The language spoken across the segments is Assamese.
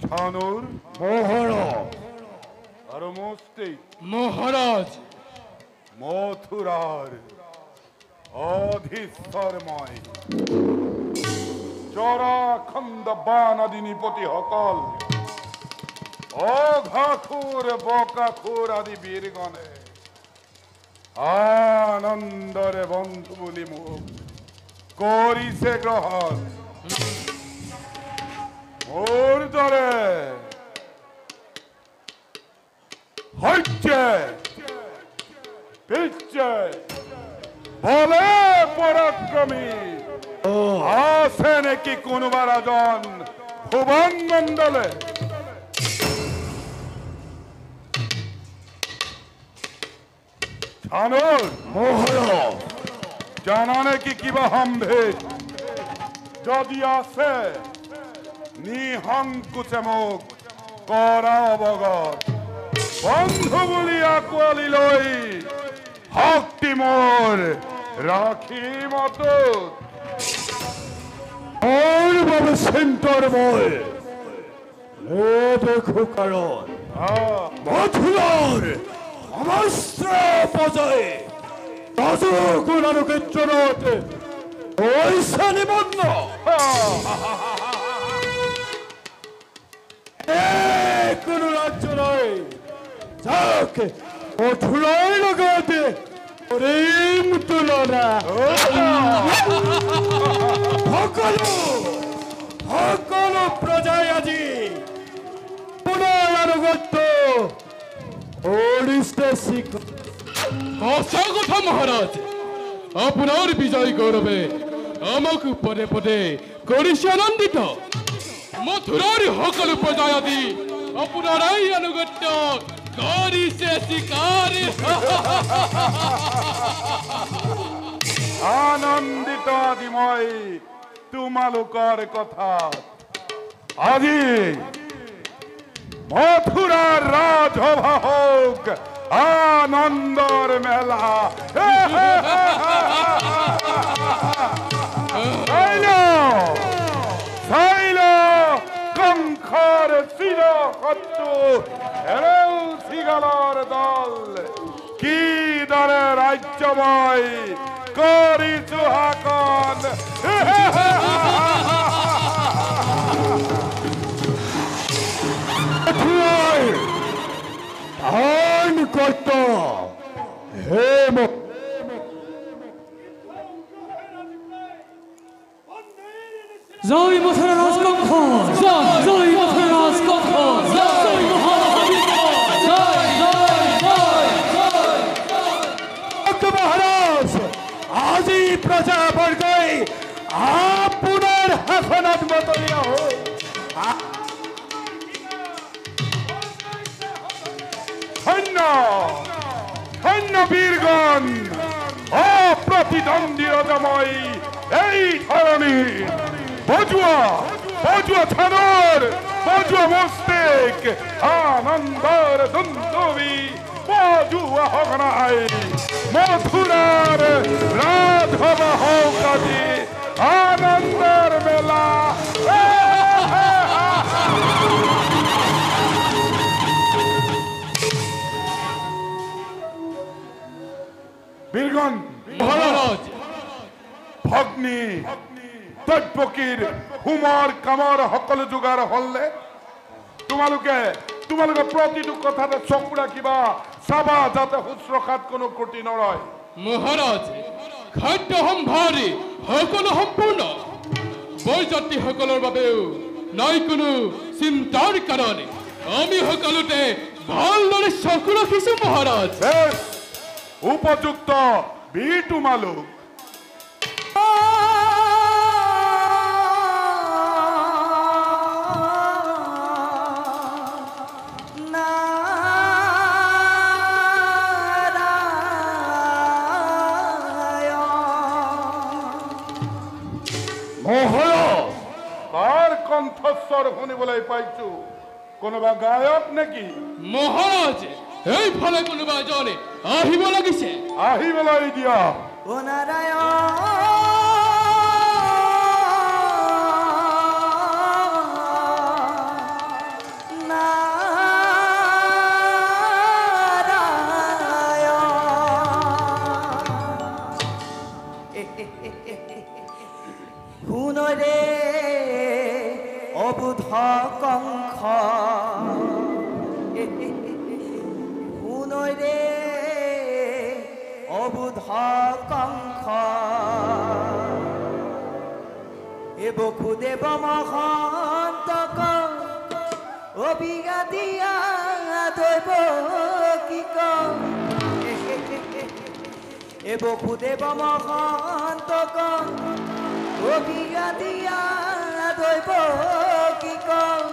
ছানুর মহারাজ আর মস্তি মহারাজ মথুরার অধীশ্বরময় চরাখণ্ড বানাদিনীপতি সকল অঘাখুর বকাখুর আদি বীরগণে আনন্দরে বন্ধু বলি মুখ করিছে গ্রহণ মোর দরে হচ্ছে পিচ্ছে বলে পরাক্রমী আছে নাকি কোনবা রাজন ভুবন মণ্ডলে ছানুর মহারাজ জানা নাকি কিবা সম্ভেদ যদি আছে নিঃসংকোচে মোক কৰা অৱগত বন্ধু বুলি আঁকোৱালি লৈ শক্তি মোৰ ৰাখিম অটুট মোৰ বাবে চিন্তাৰ মই দেখো কাৰণ মথুৰাৰ সমস্ত পজাই ৰাজগুণ আৰু কীৰ্তনত হৈছে নিমগ্ন কোনো ৰাজ্য নাই যাক মথুৰাৰ লগতে কৰিম তুলনা সকলো সকলো প্ৰজাই আজি পুনৰ আনুগত্য সঁচা কথা মহাৰাজ আপোনাৰ বিজয় গৌৰৱে আমাক পদে পদে কৰিছে আনন্দিত মথুৰাৰ সকলো প্ৰজাই আদি আপোনাৰাই আনুগত্য কৰিছে স্বীকাৰী আনন্দিত আদি মই তোমালোকৰ কথা আজি মথুৰাৰ ৰাজসভা হওক আনন্দৰ মেলা চাইল কংসৰ চিৰ শত্ৰু হেৰেও চিগালৰ দল কি দৰে ৰাজ্যময় কৰিছো শাসন কর্ত হে জয় মথুরা রাজকক্ষ জয় মথুরা রাজকক্ষ জয় মহামহাবীর জয় জয় জয় জয় মহারাজ আজি প্রজাবর্গই আপনার শাসনত মতলীয়া হই ধন্য ধন্য বীরগণ অপ্রতিদ্বন্দ্বীরতময় এই ধরনী বজুয়া বজুয়া ছানুর বজুয়া মস্তিক আনন্দর দুন্দুবি বজুয়া হগনাই মথুরার রাজসভা হোক আজি আনন্দর মেলা বীরগণ মহাৰাজ ভগ্নী দৈবকীৰ হুমৰ কামৰ সকলো যোগাৰ হলনে তোমালোকে প্ৰতিটো কথাতে চকু ৰাখিবা চাবা যাতে শুশ্ৰূষাত কোনো ত্ৰুটি নৰয় মহাৰাজ খাদ্য সম্ভাৰে সকলো সম্পূৰ্ণ বৰযাত্ৰী সকলৰ বাবেও নাই কোনো চিন্তাৰ কাৰণ আমি সকলোতে ভালদৰে চকু ৰাখিছো মহাৰাজ বেশ উপযুক্ত বীৰ তোমালোক কাৰ কণ্ঠস্বৰ শুনিবলৈ পাইছো কোনোবা গায়ক নেকি মহাৰাজ এইফালে কোনোবা এজনে আহিব লাগিছে আহিবলৈ দিয়া কংখ শুনৈ ৰে অবুধ কংখ এ বসুদেৱ মহন্তক অভিজ্ঞা দিয়া দৈব কি কম এ বসুদেৱ মহন্তক অভিজ্ঞা দিয়া দৈব কি কম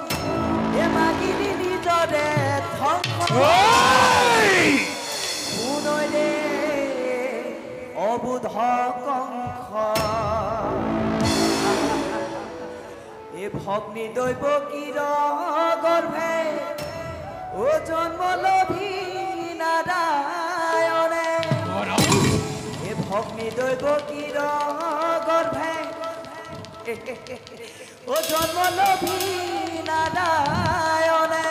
এ মাগিনী নিজৰে শুনৈ ৰে অবুধ কংখ এ ভগ্নী দৈব কির গর্ভে ও জন্ম লভি নারায়ণে এ ভগ্নী দৈব কির গর্ভে ও জন্ম লভি নারায়ণে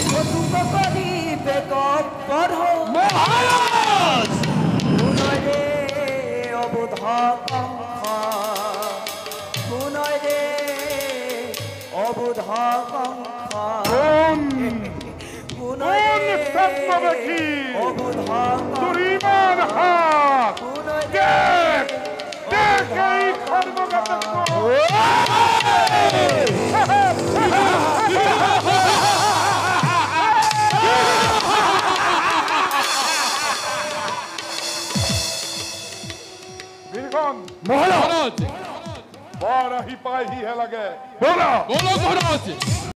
ও তুক করিবে গর্ভ শুনৈ রে অবুধ কংখ শুনৈ রে অবুধ কংখ শুনৈ রে সত্যবতী অবুধ তোর ইমান হাত শুনৈ দেখ দেখ এই ধর্মগত বীরগণ মহারাজ বড় হি পাই হি হে লাগে বলো বলো মহারাজ